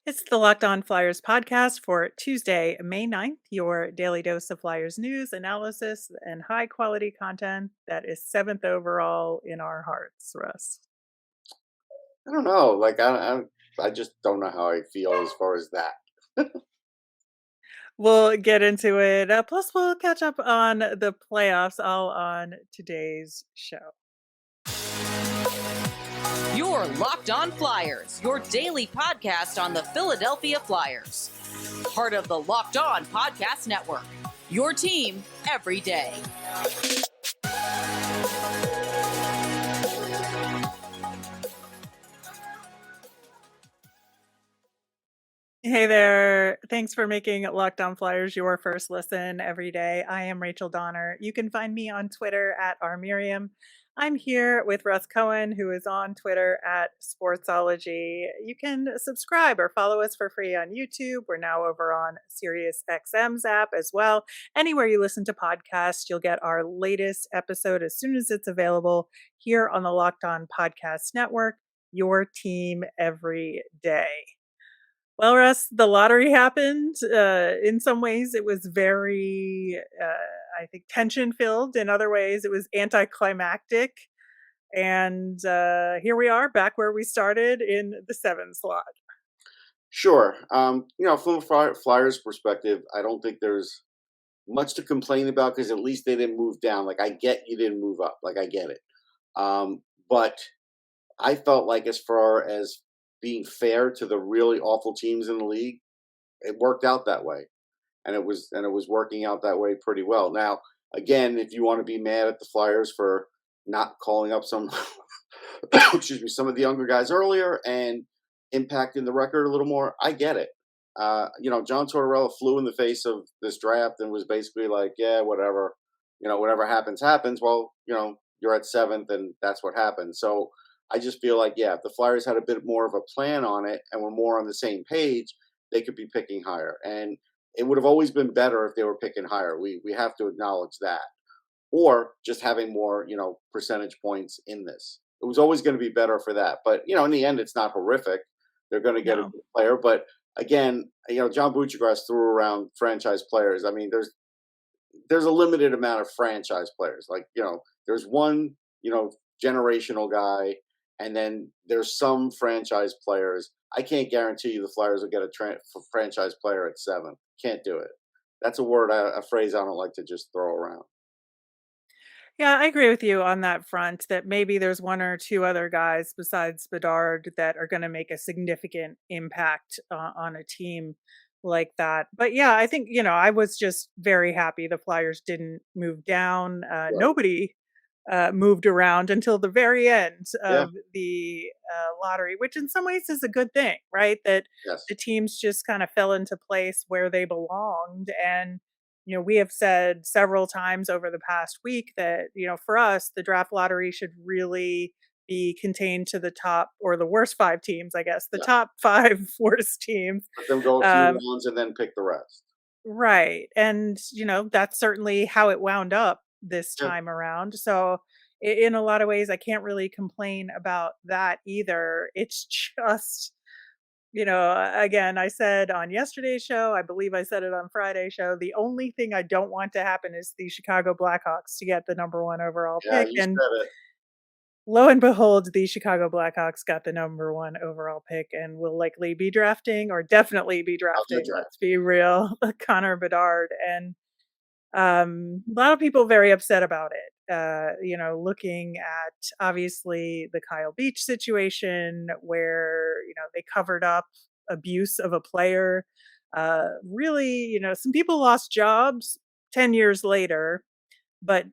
It's the Locked On Flyers podcast for Tuesday, May 9th, your daily dose of Flyers news, analysis, and high quality content that is seventh overall in our hearts, Russ. I don't know. I just don't know how I feel as far as that. We'll get into it. Plus, we'll catch up on the playoffs all on today's show. Your Locked On Flyers, your daily podcast on the Philadelphia Flyers. Part of the Locked On Podcast Network. Your team every day. Hey there. Thanks for making Locked On Flyers your first listen every day. I am Rachel Donner. You can find me on Twitter at rmiriam. I'm here with Russ Cohen, who is on Twitter at Sportsology. You can subscribe or follow us for free on YouTube. We're now over on SiriusXM's app as well. Anywhere you listen to podcasts, you'll get our latest episode as soon as it's available here on the Locked On Podcast Network, your team every day. Well, Russ, the lottery happened. In some ways, it was very, I think, tension filled. In other ways, it was anticlimactic. And here we are, back where we started in the 7 slot. Sure. From a Flyers perspective, I don't think there's much to complain about because at least they didn't move down. Like, I get you didn't move up. Like, I get it. But I felt like as far as being fair to the really awful teams in the league, it worked out that way, and it was working out that way pretty well. Now, again, if you want to be mad at the Flyers for not calling up some, some of the younger guys earlier and impacting the record a little more, I get it. John Tortorella flew in the face of this draft and was basically like, yeah, whatever, whatever happens, happens. Well, you're at 7th, and that's what happened. So I just feel like, yeah, if the Flyers had a bit more of a plan on it and were more on the same page, they could be picking higher. And it would have always been better if they were picking higher. We have to acknowledge that. Or just having more, percentage points in this. It was always going to be better for that. But, in the end, it's not horrific. They're going to get a good player. But again, John Buccigross threw around franchise players. I mean, there's a limited amount of franchise players. Like, there's one, generational guy. And then there's some franchise players. I can't guarantee you the Flyers will get a franchise player at 7. Can't do it. That's a phrase I don't like to just throw around. Yeah, I agree with you on that front that maybe there's one or two other guys besides Bedard that are going to make a significant impact on a team like that. But yeah, I think, I was just very happy the Flyers didn't move down. Right. Nobody moved around until the very end Yeah. of the lottery, which in some ways is a good thing, right? That Yes. the teams just kind of fell into place where they belonged. And, we have said several times over the past week that, for us, the draft lottery should really be contained to the top or the worst 5 teams, I guess, the top 5 worst teams. Let them go a few rounds and then pick the rest. Right. And, that's certainly how it wound up this Yeah. time around. So in a lot of ways, I can't really complain about that either. It's just, again, I said on yesterday's show, I believe I said it on Friday's show, the only thing I don't want to happen is the Chicago Blackhawks to get the number 1 overall Yeah, pick. you And said it. lo and behold, the Chicago Blackhawks got the number 1 overall pick and will likely be drafting, or definitely be drafting, let's be real, Conor Bedard. And a lot of people very upset about it. Looking at obviously the Kyle Beach situation where, they covered up abuse of a player. Really, some people lost jobs 10 years later, but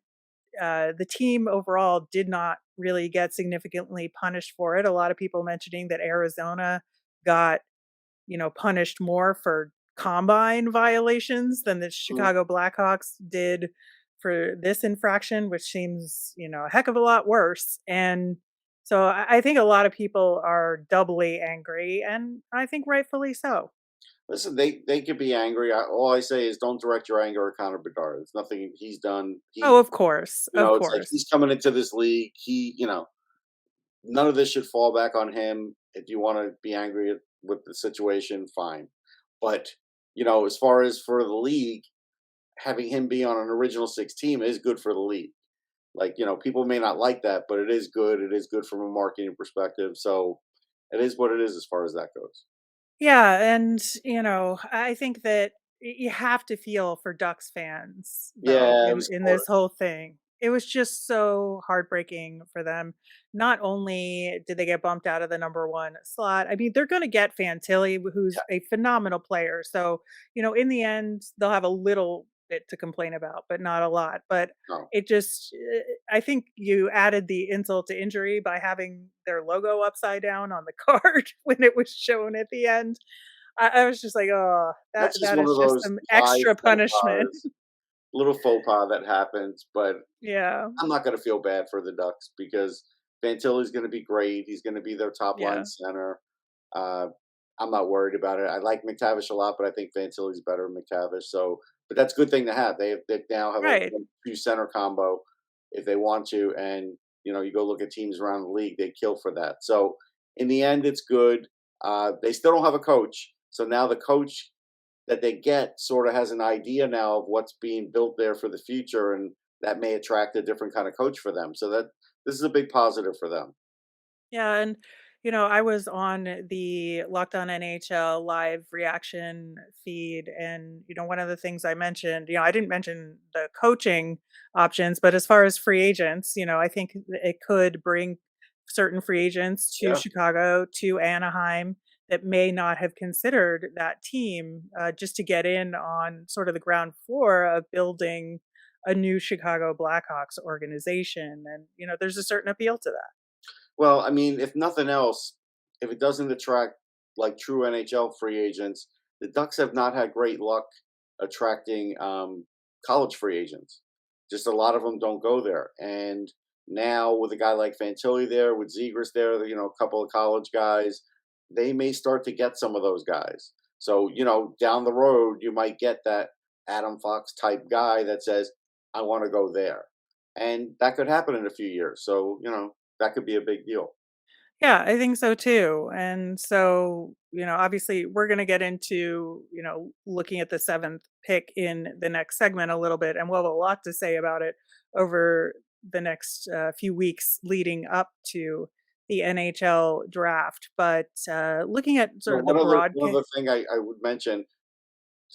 the team overall did not really get significantly punished for it. A lot of people mentioning that Arizona got, punished more for combine violations than the Chicago Blackhawks did for this infraction, which seems, a heck of a lot worse. And so I think a lot of people are doubly angry, and I think rightfully so. Listen, they could be angry. All I say is don't direct your anger at Conor Bedard. It's nothing he's done. Oh, of course. Of It's like course. he's coming into this league. None of this should fall back on him. If you want to be angry at with the situation, fine. But as far as for the league, having him be on an original six team is good for the league. Like, people may not like that, but it is good. It is good from a marketing perspective. So it is what it is as far as that goes. Yeah, and I think that you have to feel for Ducks fans though Yeah, it in was this court. whole thing. It was just so heartbreaking for them. Not only did they get bumped out of the number one slot, I mean, they're going to get Fantilli, who's Yeah, a phenomenal player. So, in the end, they'll have a little bit to complain about, but not a lot. But no. it just, I think you added the insult to injury by having their logo upside down on the card when it was shown at the end. I was just like, "Oh, that That's just that one is of just those some live extra faux punishment." pas, little faux pas that happens. But Yeah, I'm not going to feel bad for the Ducks because Fantilli's going to be great. He's going to be their top line yeah, center. Uh, I'm not worried about it. I like McTavish a lot, but I think Fantilli's better than McTavish. So, but that's a good thing to have. They now have a right. 2 center combo if they want to, and you go look at teams around the league, they kill for that. So in the end, it's good. They still don't have a coach, so now the coach that they get sort of has an idea now of what's being built there for the future, and that may attract a different kind of coach for them. So that this is a big positive for them. Yeah, and I was on the Locked On NHL live reaction feed, and one of the things I mentioned, I didn't mention the coaching options, but as far as free agents, I think it could bring certain free agents to Yeah. Chicago, to Anaheim that may not have considered that team, just to get in on sort of the ground floor of building a new Chicago Blackhawks organization, and there's a certain appeal to that. Well, I mean, if nothing else, if it doesn't attract like true NHL free agents, the Ducks have not had great luck attracting college free agents. Just a lot of them don't go there. And now with a guy like Fantilli there, with Zegras there, a couple of college guys, they may start to get some of those guys. So, down the road, you might get that Adam Fox type guy that says, I want to go there. And that could happen in a few years. So, that could be a big deal. Yeah, I think so too. And so, obviously we're going to get into, looking at the seventh pick in the next segment a little bit, and we'll have a lot to say about it over the next few weeks leading up to the NHL draft. But looking at You sort know, of the one broadcast. other thing I would mention,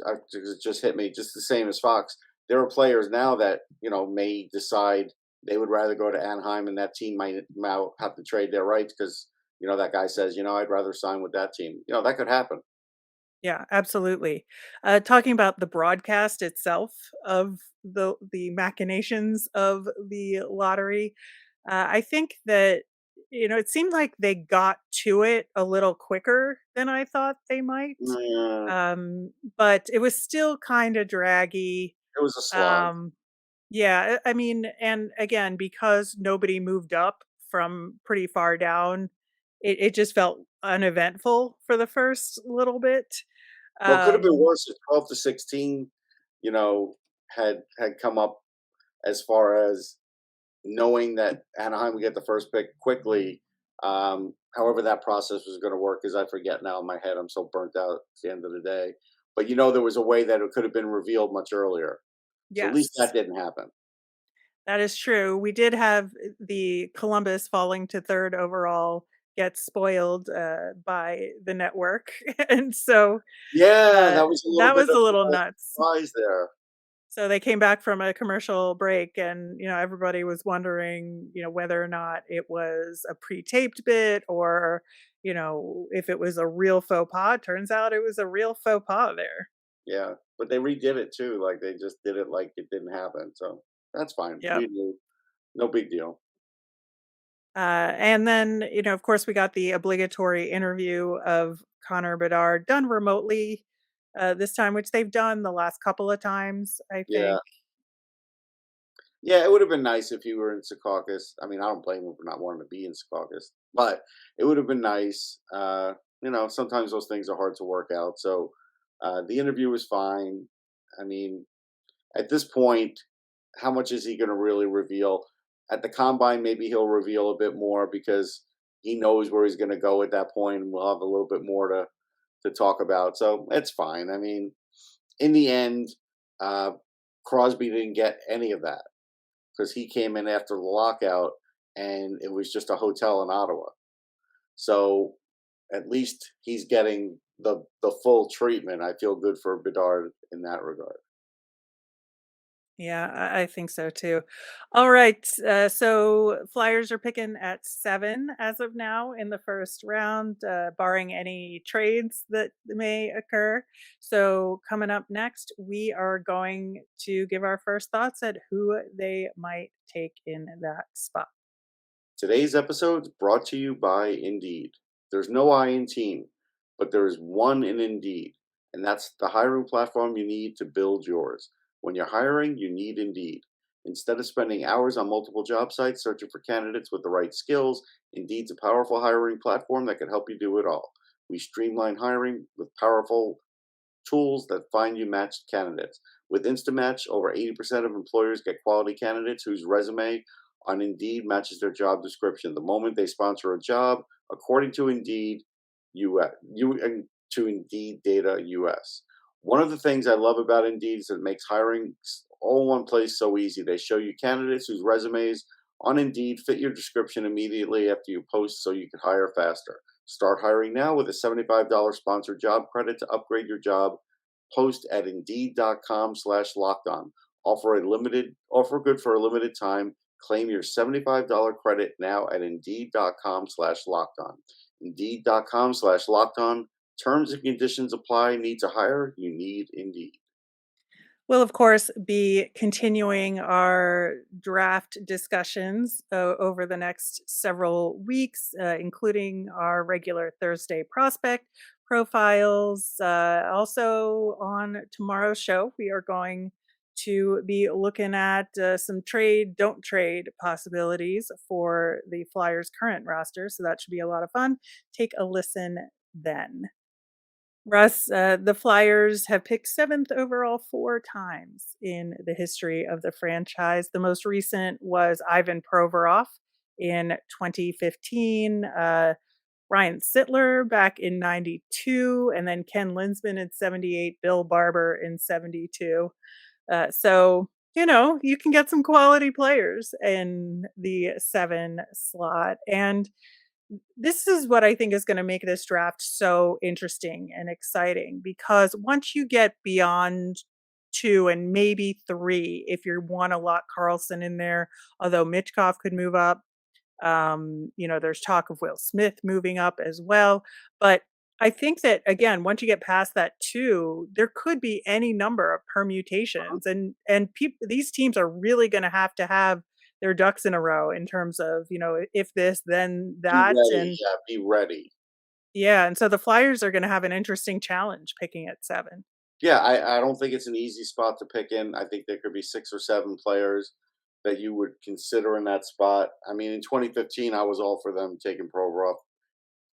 it just hit me, just the same as Fox. There are players now that may decide they would rather go to Anaheim, and that team might now have to trade their rights because that guy says, I'd rather sign with that team. That could happen. Yeah, absolutely. Talking about the broadcast itself of the machinations of the lottery, I think that it seemed like they got to it a little quicker than I thought they might. Yeah, But it was still kind of draggy. it was a slog. Um, yeah, I mean, and again, because nobody moved up from pretty far down, it just felt uneventful for the first little bit. Well, it could have been Um, worse if 12 to 16, you know, had come up as far as knowing that Anaheim would get the first pick quickly. However, that process was going to work, because I forget now in my head. I'm so burnt out at the end of the day. But there was a way that it could have been revealed much earlier. So at least yes, that didn't happen. that is true. We did have the Columbus falling to third overall get spoiled by the network, and so Yeah, that was a little that bit was of a little a nuts. surprise there. So they came back from a commercial break, and everybody was wondering, whether or not it was a pre-taped bit, or if it was a real faux pas. Turns out it was a real faux pas there. Yeah, but they redid it too. Like, they just did it like it didn't happen. So that's fine. Yep. We knew, no big deal. And then, of course, we got the obligatory interview of Conor Bedard done remotely this time, which they've done the last couple of times, I Yeah, think. yeah, it would have been nice if you were in Secaucus. I mean, I don't blame him for not wanting to be in Secaucus, but it would have been nice. Sometimes those things are hard to work out. So the interview was fine. I mean, at this point, how much is he going to really reveal? At the combine, maybe he'll reveal a bit more, because he knows where he's going to go at that point, and we'll have a little bit more to to talk about. So it's fine. I mean, in the end, uh, Crosby didn't get any of that because he came in after the lockout and it was just a hotel in Ottawa. So at least he's getting the full treatment. I feel good for Bedard in that regard. Yeah, I think so too. All right, so Flyers are picking at 7 as of now in the first round, barring any trades that may occur. So coming up next, we are going to give our first thoughts at who they might take in that spot. Today's episode is brought to you by Indeed. There's no I in team, but there is one in Indeed, and that's the hiring platform you need to build yours. When you're hiring, you need Indeed. Instead of spending hours on multiple job sites searching for candidates with the right skills, Indeed's a powerful hiring platform that can help you do it all. We streamline hiring with powerful tools that find you matched candidates. With Instant Match, over 80% of employers get quality candidates whose resume on Indeed matches their job description the moment they sponsor a job, according to Indeed US, to Indeed Data US. One of the things I love about Indeed is that it makes hiring all in one place so easy. They show you candidates whose resumes on Indeed fit your description immediately after you post so you can hire faster. Start hiring now with a $75 sponsored job credit to upgrade your job. Post at Indeed.com/lockedon. Offer good for a limited time. Claim your $75 credit now at Indeed.com/lockedon. Indeed.com/lockedon. Terms and conditions apply. Need to hire? You need Indeed. We'll, of course, be continuing our draft discussions over the next several weeks, including our regular Thursday prospect profiles. Also, on tomorrow's show, we are going to be looking at some trade, don't trade possibilities for the Flyers' current roster. So that should be a lot of fun. Take a listen then. Russ, the Flyers have picked 7th overall 4 times in the history of the franchise. The most recent was Ivan Provorov in 2015, Ryan Sittler back in 92, and then Ken Linsman in 78, Bill Barber in 72. So, you can get some quality players in the 7 slot. And this is what I think is going to make this draft so interesting and exciting, because once you get beyond 2 and maybe 3, if you want to lock Carlson in there, although Mitchkov could move up, there's talk of Will Smith moving up as well. But I think that, again, once you get past that 2, there could be any number of permutations, and these teams are really going to have their ducks in a row in terms of, if this, then Be that. ready. And Yeah, be ready. yeah, and so the Flyers are going to have an interesting challenge picking at 7. Yeah, I don't think it's an easy spot to pick in. I think there could be 6 or 7 players that you would consider in that spot. I mean, in 2015, I was all for them taking Provorov.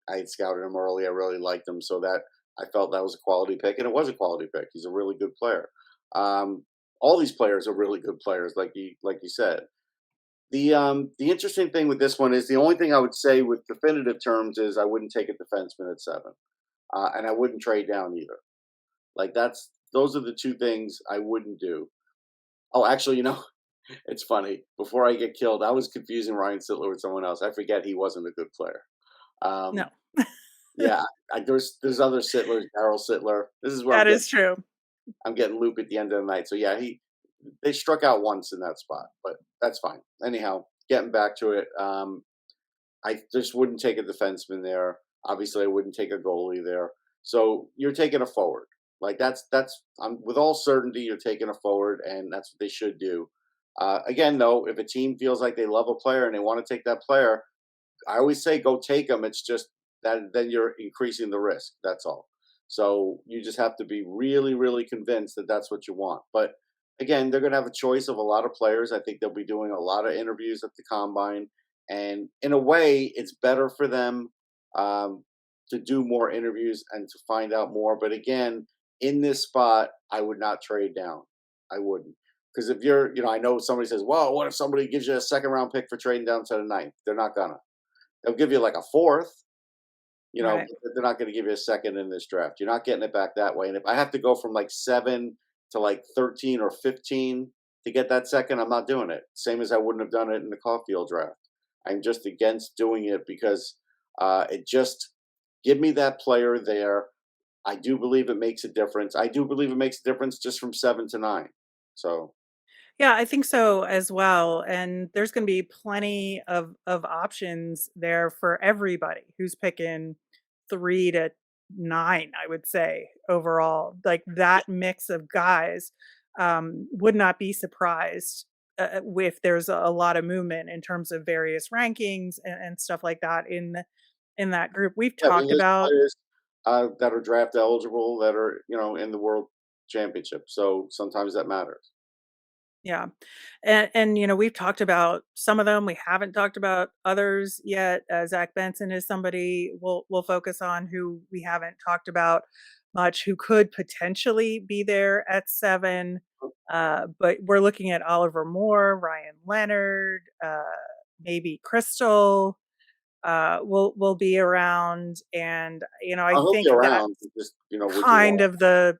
I had scouted him early. I really liked him, so that I felt that was a quality pick, and it was a quality pick. He's a really good player. All these players are really good players, like you said. The interesting thing with this one is the only thing I would say with definitive terms is I wouldn't take a defenseman at 7, and I wouldn't trade down either. Like those are the 2 things I wouldn't do. Oh, actually, it's funny. Before I get killed, I was confusing Ryan Sittler with someone else. I forget he wasn't a good player. No, Yeah, there's other Sittlers, Daryl Sittler. This is where that is true. I'm getting loop at the end of the night. So yeah, they struck out once in that spot, but that's fine. Anyhow, getting back to it, I just wouldn't take a defenseman there. Obviously, I wouldn't take a goalie there. So you're taking a forward. Like that's with all certainty, you're taking a forward, and that's what they should do. Again, though, if a team feels like they love a player and they want to take that player, I always say go take them. It's just that then you're increasing the risk. That's all. So you just have to be really, really convinced that that's what you want. But again, they're going to have a choice of a lot of players. I think they'll be doing a lot of interviews at the combine, and in a way, it's better for them to do more interviews and to find out more. But again, in this spot, I would not trade down. I wouldn't. Because if you're, I know somebody says, well, what if somebody gives you a 2nd round pick for trading down to the 9th? They're not gonna. They'll give you like a 4th, Right. They're not going to give you a second in this draft. You're not getting it back that way. And if I have to go from like 7 to like 13 or 15 to get that second, I'm not doing it. Same as I wouldn't have done it in the Caulfield draft. I'm just against doing it because it just give me that player there. I do believe it makes a difference. I do believe it makes a difference just from 7 to 9. So Yeah, I think so as well. And there's going to be plenty of options there for everybody who's picking 3 to 9, I would say overall. Like that mix of guys would not be surprised if there's a lot of movement in terms of various rankings and stuff like that in that group. We've yeah, well, talked there's about. players that are draft eligible that are in the World Championship. So sometimes that matters. Yeah. And we've talked about some of them. We haven't talked about others yet. Zach Benson is somebody we'll focus on who we haven't talked about much, who could potentially be there at 7. But we're looking at Oliver Moore, Ryan Leonard, maybe Crystal will be around. And I He'll be think that around. Just would you kind want? of the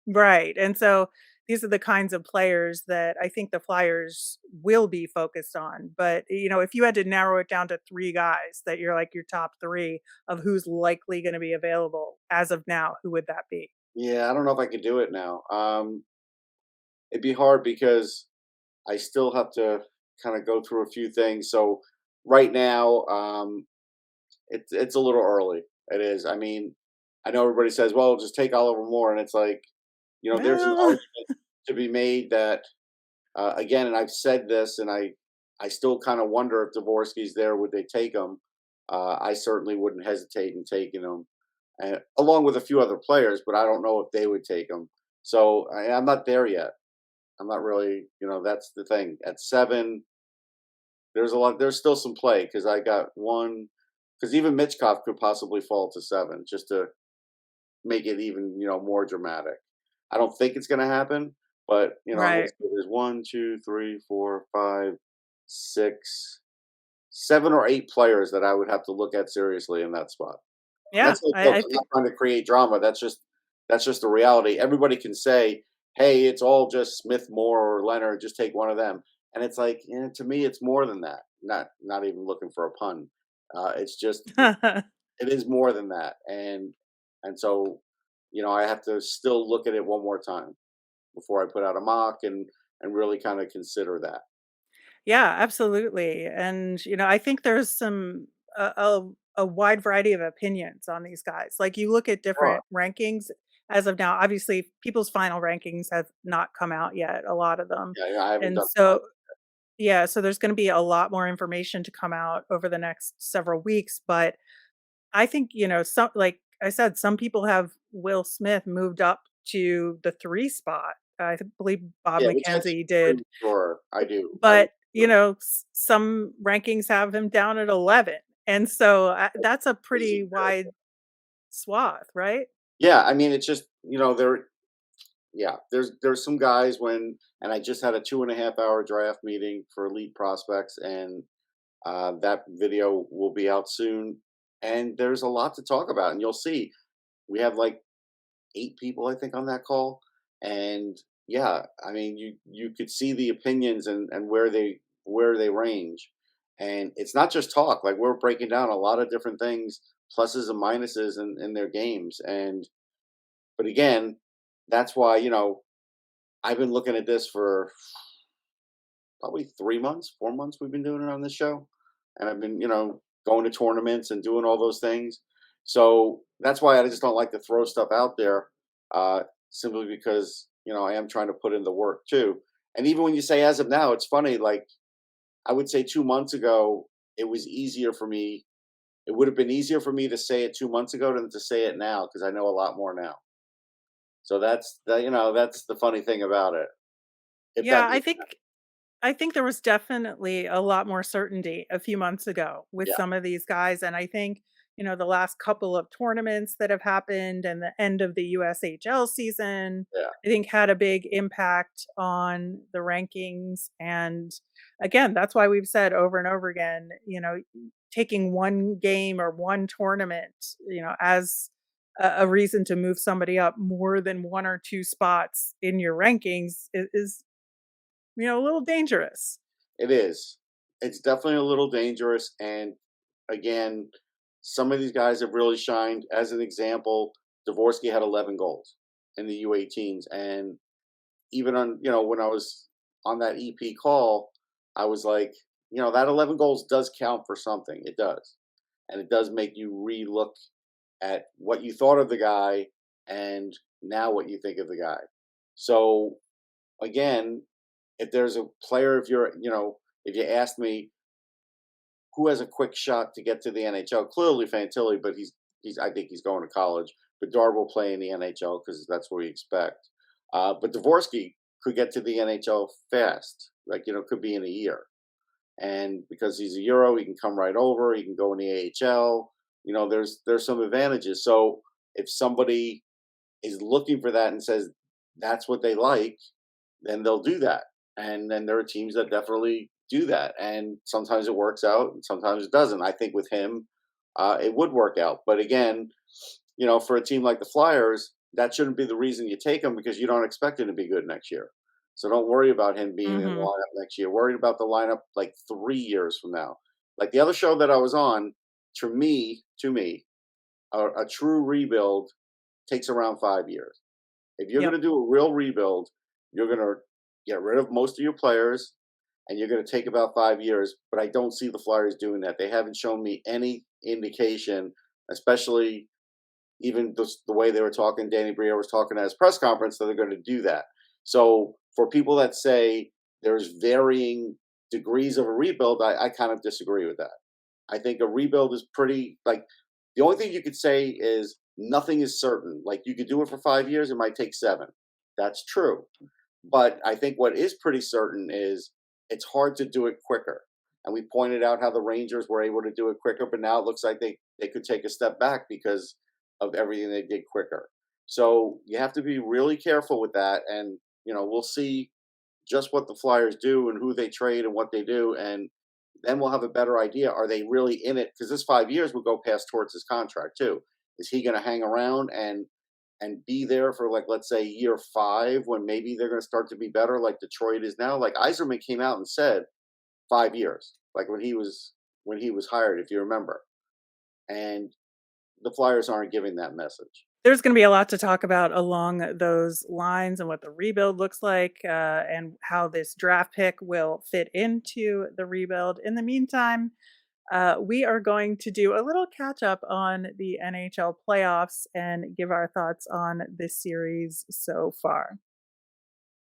right, and so these are the kinds of players that I think the Flyers will be focused on, but, if you had to narrow it down to 3 guys that you're like your top 3 of who's likely gonna be available as of now, who would that be? Yeah, I don't know if I could do it now. It'd be hard because I still have to kind of go through a few things. So right now, it's a little early. It is. I mean, I know everybody says, "Well, just take Oliver Moore," and it's like, there's an Well, argument to be made that again, and I've said this, and I still kind of wonder if Dvorsky's there, would they take him? I certainly wouldn't hesitate in taking him, along with a few other players, but I don't know if they would take him. So I'm not there yet. I'm not really, that's the thing. At 7, there's a lot. There's still some play because I got one. Because even Mitchkov could possibly fall to 7, just to make it even, more dramatic. I don't think it's going to happen, but I'm going to right. say there's 1, 2, 3, 4, 5, 6, 7 or 8 players that I would have to look at seriously in that spot. And Yeah, that's no joke. I I'm think not trying to create drama. That's just the reality. Everybody can say, "Hey, it's all just Smith, Moore, or Leonard. Just take one of them." And it's like, to me, it's more than that. Not even looking for a pun. It's just it is more than that. And so, I have to still look at it one more time before I put out a mock and really kind of consider that. Yeah, absolutely, and, I think there's some a wide variety of opinions on these guys. Like, you look at Sure. different rankings as of now, obviously, people's final rankings have not come out yet, a lot of them, Yeah, I haven't and done. so yeah, so there's gonna be a lot more information to come out over the next several weeks, but I think, some like I said, some people have Will Smith moved up to the 3 spot. Believe Bob Yeah, which that's McKenzie did, premature. I do. but, some rankings have him down at 11, and so, that's a Crazy. pretty wide swath, right? Yeah, I mean, it's just there. Yeah, there's some guys and I just had a 2.5 hour draft meeting for elite prospects, and that video will be out soon. And there's a lot to talk about, and you'll see. We have like 8 people, I think, on that call, and yeah, I mean, you could see the opinions and where they range, and it's not just talk. Like we're breaking down a lot of different things, pluses and minuses in their games, and but again, that's why I've been looking at this for probably 3 months, 4 months. We've been doing it on this show, and I've been going to tournaments and doing all those things. So that's why I just don't like to throw stuff out there, simply because I am trying to put in the work too. And even when you say as of now, it's funny. Like I would say 2 months ago, it was easier for me. It would have been easier for me to say it 2 months ago than to say it now because I know a lot more now. So that's the funny thing about it. If Yeah, that makes sense. I think there was definitely a lot more certainty a few months ago with Yeah, some of these guys, and I think, the last couple of tournaments that have happened and the end of the USHL season, yeah. I think had a big impact on the rankings, and again, that's why we've said over and over again, taking one game or one tournament, as a reason to move somebody up more than one or two spots in your rankings is a little dangerous. It is. It's definitely a little dangerous. And again, some of these guys have really shined. As an example, Dvorsky had 11 goals in the U18s. And even on, when I was on that EP call, I was like, that 11 goals does count for something. It does. And it does make you relook at what you thought of the guy and now what you think of the guy. So again, if there's a player, if you asked me who has a quick shot to get to the NHL, clearly Fantilli, but I think he's going to college. Bedard will play in the NHL because that's what we expect. But Dvorsky could get to the NHL fast, could be in a year. And because he's a Euro, he can come right over. He can go in the AHL. There's some advantages. So if somebody is looking for that and says that's what they like, then they'll do that. And then there are teams that definitely do that. And sometimes it works out and sometimes it doesn't. I think with him, it would work out. But again, for a team like the Flyers, that shouldn't be the reason you take him because you don't expect him to be good next year. So don't worry about him being in the lineup next year. Worry about the lineup like 3 years from now. Like the other show that I was on, to me, a true rebuild takes around 5 years. If you're Yep. going to do a real rebuild, you're going to get rid of most of your players, and you're going to take about 5 years. But I don't see the Flyers doing that. They haven't shown me any indication, especially even the way they were talking. Danny Briere was talking at his press conference that they're going to do that. So for people that say there's varying degrees of a rebuild, I kind of disagree with that. I think a rebuild is pretty, the only thing you could say is nothing is certain. Like you could do it for 5 years, it might take 7. That's true. But I think what is pretty certain is it's hard to do it quicker. And we pointed out how the Rangers were able to do it quicker, but now it looks like they could take a step back because of everything they did quicker. So you have to be really careful with that. And, we'll see just what the Flyers do and who they trade and what they do. And then we'll have a better idea. Are they really in it? Because this 5 years will go past towards his contract too. Is he going to hang around and be there for let's say year 5 when maybe they're going to start to be better like Detroit is now? Like Yzerman came out and said 5 years, like when he was hired, if you remember. And the Flyers aren't giving that message. There's going to be a lot to talk about along those lines and what the rebuild looks like and how this draft pick will fit into the rebuild. In the meantime, we are going to do a little catch up on the NHL playoffs and give our thoughts on this series so far.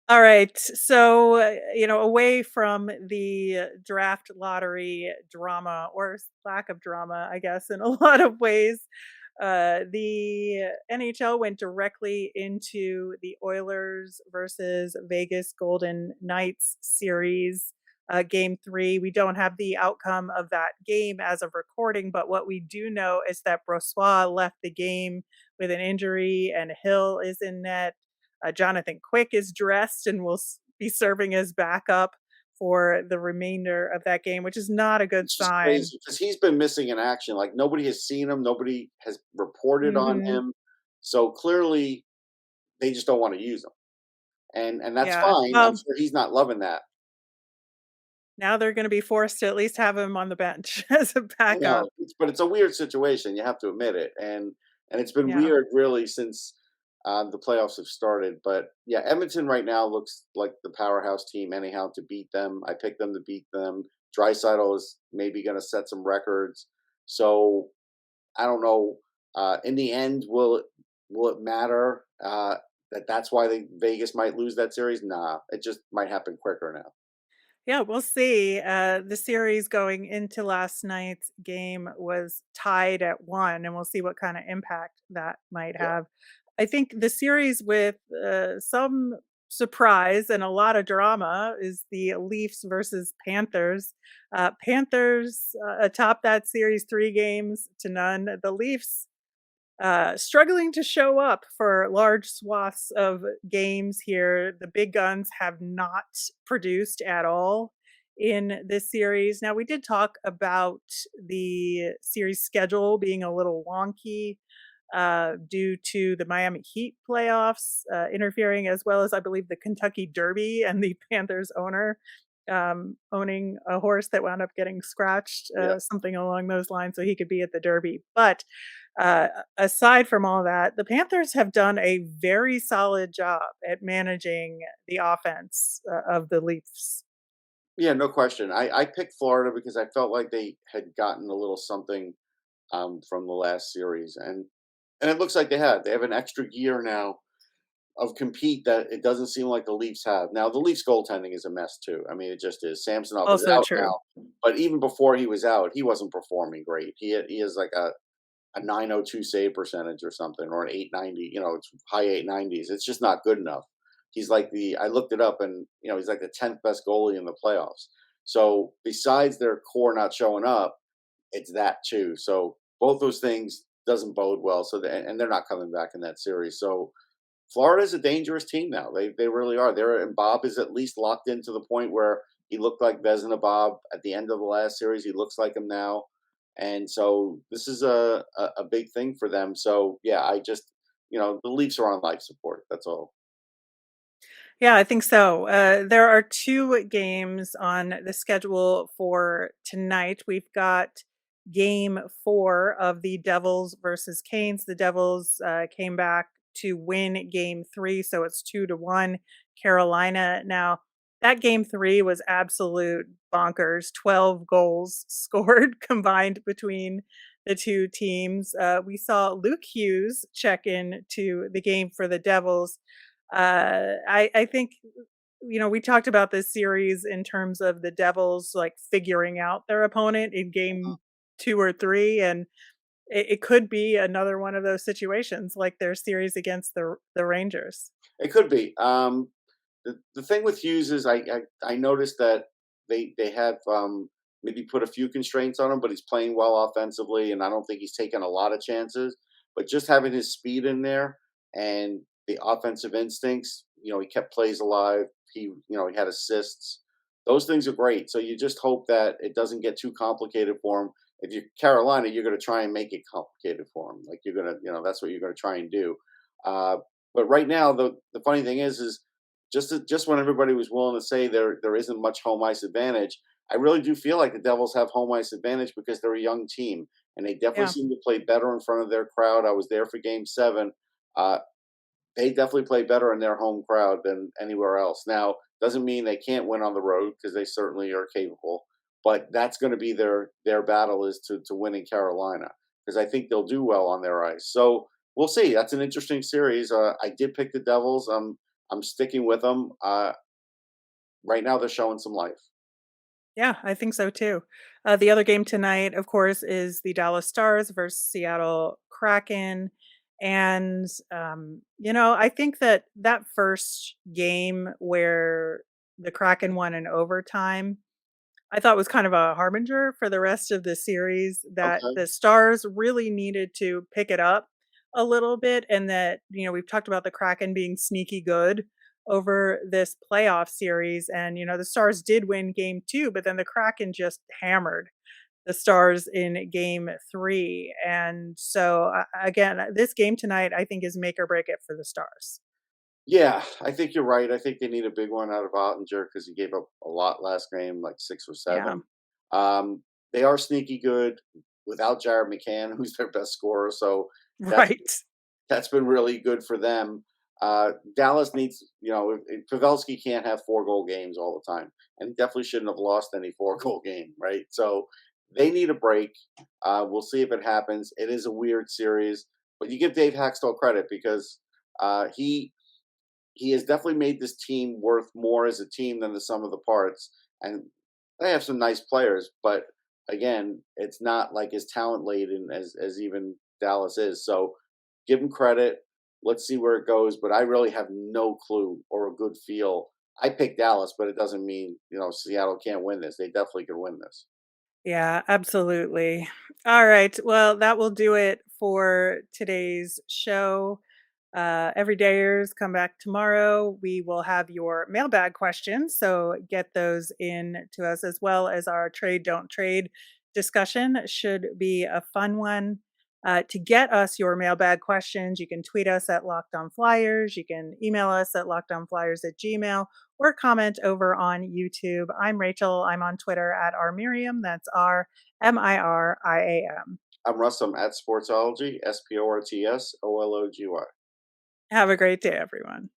All right. So, away from the draft lottery drama or lack of drama, I guess, in a lot of ways, the NHL went directly into the Oilers versus Vegas Golden Knights series, game 3. We don't have the outcome of that game as of recording, but what we do know is that Brossoit left the game with an injury and Hill is in net. Jonathan Quick is dressed and will be serving as backup for the remainder of that game, which is not a good sign. Crazy because he's been missing in action. Like nobody has seen him, nobody has reported on him. So clearly, they just don't want to use him, and that's fine. Well, I'm sure he's not loving that. Now they're going to be forced to at least have him on the bench as a backup. But it's a weird situation. You have to admit it, and it's been Yeah. weird really since the playoffs have started. But yeah, Edmonton right now looks like the powerhouse team anyhow to beat them. I picked them to beat them. Draisaitl is maybe going to set some records. So I don't know. In the end, will it matter that's why Vegas might lose that series? Nah, it just might happen quicker now. Yeah, we'll see. The series going into last night's game was tied at 1, and we'll see what kind of impact that might have. I think the series with some surprise and a lot of drama is the Leafs versus Panthers. Panthers atop that series 3-0. The Leafs struggling to show up for large swaths of games here. The big guns have not produced at all in this series. Now, we did talk about the series schedule being a little wonky due to the Miami Heat playoffs interfering, as well as, I believe, the Kentucky Derby and the Panthers owner owning a horse that wound up getting scratched, Yeah. something along those lines, so he could be at the Derby. But aside from all that, the Panthers have done a very solid job at managing the offense of the Leafs. Yeah, no question. I picked Florida because I felt like they had gotten a little something from the last series, and it looks like they had. They have an extra gear now of compete that it doesn't seem like the Leafs have. Now the Leafs goaltending is a mess too. I mean, it just is. Samsonov is Also out true. now, but even before he was out, he wasn't performing great. He has like a 902 save percentage or something, or an 890. It's high 890s. It's just not good enough. He's like I looked it up, and he's like the 10th best goalie in the playoffs. So besides their core not showing up, it's that too. So both those things doesn't bode well. And they're not coming back in that series. So Florida's a dangerous team now. They really are. And Bob is at least locked into the point where he looked like Vezina Bob at the end of the last series. He looks like him now, and so this is a big thing for them. So yeah, I just the Leafs are on life support. That's all. Yeah, I think so. There are two games on the schedule for tonight. We've got game four of the Devils versus Canes. The Devils came back to win game three, so it's 2-1 Carolina. Now, that game three was absolute bonkers. 12 goals scored combined between the two teams. We saw Luke Hughes check in to the game for the Devils. I think we talked about this series in terms of the Devils like figuring out their opponent in game two or three, and it could be another one of those situations like their series against the Rangers. It could be. The thing with Hughes is I noticed that they have maybe put a few constraints on him, but he's playing well offensively, and I don't think he's taken a lot of chances. But just having his speed in there and the offensive instincts, he kept plays alive. He had assists. Those things are great. So you just hope that it doesn't get too complicated for him. If you're Carolina, you're going to try and make it complicated for him. Like you're going to, that's what you're going to try and do. Uh, but right now, the funny thing is just when everybody was willing to say there isn't much home ice advantage, I really do feel like the Devils have home ice advantage because they're a young team and they definitely Yeah. seem to play better in front of their crowd. I was there for Game 7. Uh, they definitely play better in their home crowd than anywhere else. Now, doesn't mean they can't win on the road because they certainly are capable. But that's going to be their battle is to win in Carolina because I think they'll do well on their ice. So we'll see. That's an interesting series. I did pick the Devils. I'm sticking with them. Right now, they're showing some life. Yeah, I think so too. The other game tonight, of course, is the Dallas Stars versus Seattle Kraken. And, I think that first game where the Kraken won in overtime, I thought was kind of a harbinger for the rest of the series that Okay. the Stars really needed to pick it up a little bit and that, we've talked about the Kraken being sneaky good over this playoff series and the Stars did win game 2, but then the Kraken just hammered the Stars in game 3. And so again, this game tonight I think is make or break it for the Stars. Yeah, I think you're right. I think they need a big one out of Ottinger because he gave up a lot last game, like 6 or Yeah. 7. Um, they are sneaky good without Jared McCann, who's their best scorer. So that's Right. that's been really good for them. Dallas needs, Pavelski can't have 4-goal games all the time, and he definitely shouldn't have lost any 4-goal game, right? So they need a break. We'll see if it happens. It is a weird series, but you give Dave Haxtell credit because he has definitely made this team worth more as a team than the sum of the parts. And they have some nice players, but again, it's not like as talent laden as even Dallas is. So give him credit. Let's see where it goes. But I really have no clue or a good feel. I picked Dallas, but it doesn't mean Seattle can't win this. They definitely can win this. Yeah, absolutely. All right. Well, that will do it for today's show. Everydayers, come back tomorrow. We will have your mailbag questions, so get those in to us, as well as our trade don't trade discussion. Should be a fun one. To get us your mailbag questions, you can tweet us at Locked On Flyers. You can email us at lockedonflyers@gmail, or comment over on YouTube. I'm Rachel. I'm on Twitter at rmiriam. That's RMIRIAM. I'm Russ. I'm at Sportsology, SPORTSOLOGY. Have a great day, everyone.